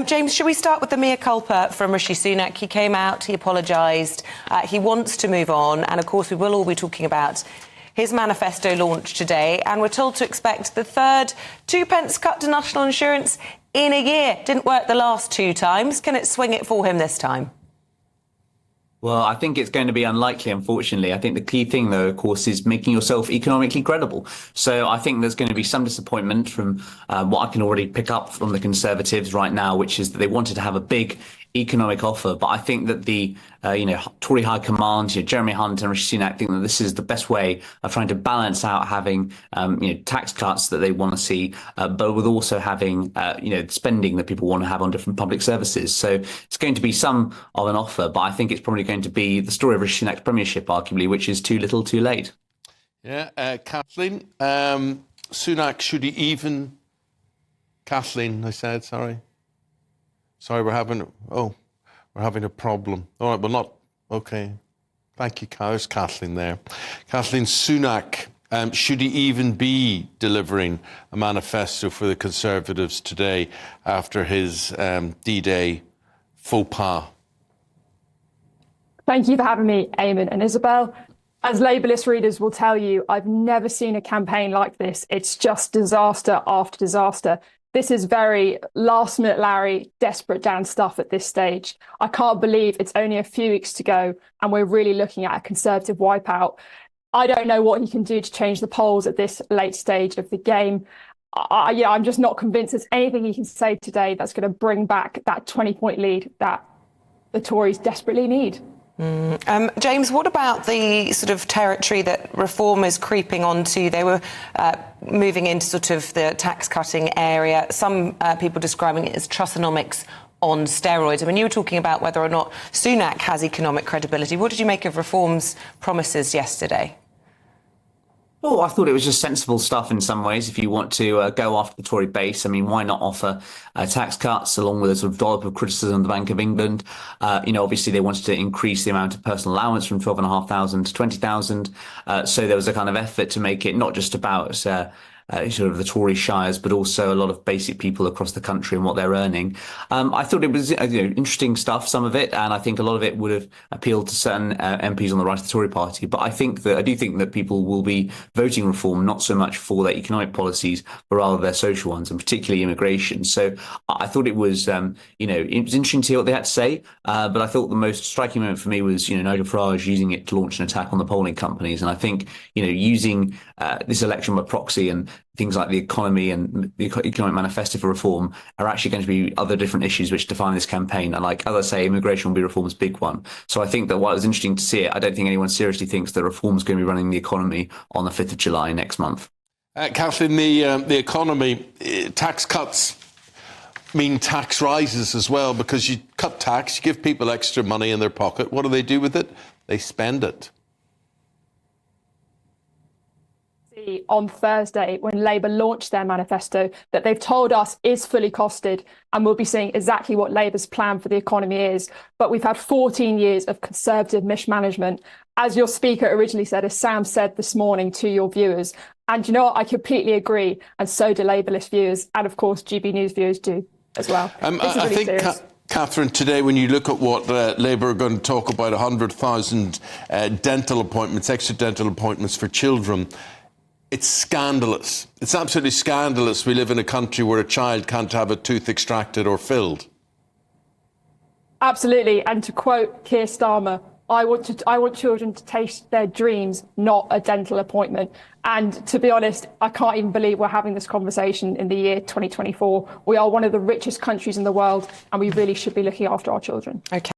James, should we start with the mea culpa from Rishi Sunak? He came out, he apologised, he wants to move on, and of course we will all be talking about his manifesto launch today, and we're told to expect the third 2p cut to national insurance in a year. Didn't work the last two times. Can it swing it for him this time? Well, I think it's going to be unlikely, unfortunately. I think the key thing, though, of course, is making yourself economically credible. So I think there's going to be some disappointment from what I can already pick up from the Conservatives right now, which is that they wanted to have a big economic offer. But I think that the Tory High Command, Jeremy Hunt and Rishi Sunak, think that this is the best way of trying to balance out having tax cuts that they want to see, but with also having spending that people want to have on different public services. So it's going to be some of an offer, but I think it's probably going to be the story of Rishi Sunak's premiership, arguably, which is too little, too late. Yeah, Kathleen, Sunak, should he even? Kathleen, I said, sorry. Sorry, we're having a problem. All right, well, not okay. Thank you, there's Kathleen there. Kathleen, Sunak, should he even be delivering a manifesto for the Conservatives today after his D-Day faux pas? Thank you for having me, Eamon and Isabel. As Labour-list readers will tell you, I've never seen a campaign like this. It's just disaster after disaster. This is very last-minute Larry, desperate Dan stuff at this stage. I can't believe it's only a few weeks to go and we're really looking at a Conservative wipeout. I don't know what he can do to change the polls at this late stage of the game. I'm just not convinced there's anything he can say today that's going to bring back that 20-point lead that the Tories desperately need. James, what about the sort of territory that Reform is creeping onto? They were moving into sort of the tax-cutting area. Some people describing it as Trussonomics on steroids. I mean, you were talking about whether or not Sunak has economic credibility. What did you make of Reform's promises yesterday? Oh, I thought it was just sensible stuff in some ways. If you want to go after the Tory base, I mean, why not offer tax cuts along with a sort of dollop of criticism of the Bank of England? Obviously they wanted to increase the amount of personal allowance from 12,500 to 20,000. So there was a kind of effort to make it not just about sort of the Tory shires, but also a lot of basic people across the country and what they're earning. I thought it was interesting stuff, some of it, and I think a lot of it would have appealed to certain MPs on the right of the Tory party. But I do think that people will be voting Reform not so much for their economic policies, but rather their social ones, and particularly immigration. So I thought it was, it was interesting to hear what they had to say. But I thought the most striking moment for me was, Nigel Farage using it to launch an attack on the polling companies. And I think, using this election by proxy and things like the economy and the economic manifesto for Reform are actually going to be other different issues which define this campaign. And as I say, immigration will be Reform's big one. So I think that while it was interesting to see it, I don't think anyone seriously thinks that Reform's going to be running the economy on the 5th of July next month. Kathleen, the economy, tax cuts mean tax rises as well, because you cut tax, you give people extra money in their pocket. What do they do with it? They spend it. On Thursday, when Labour launched their manifesto, that they've told us is fully costed, and we'll be seeing exactly what Labour's plan for the economy is. But we've had 14 years of Conservative mismanagement, as your speaker originally said, as Sam said this morning to your viewers. And you know what? I completely agree, and so do Labour-list viewers, and of course GB News viewers do as well. I think, Catherine, today when you look at what Labour are going to talk about, 100,000 dental appointments, extra dental appointments for children, it's scandalous. It's absolutely scandalous. We live in a country where a child can't have a tooth extracted or filled. Absolutely. And to quote Keir Starmer, I want children to taste their dreams, not a dental appointment. And to be honest, I can't even believe we're having this conversation in the year 2024. We are one of the richest countries in the world, and we really should be looking after our children. Okay.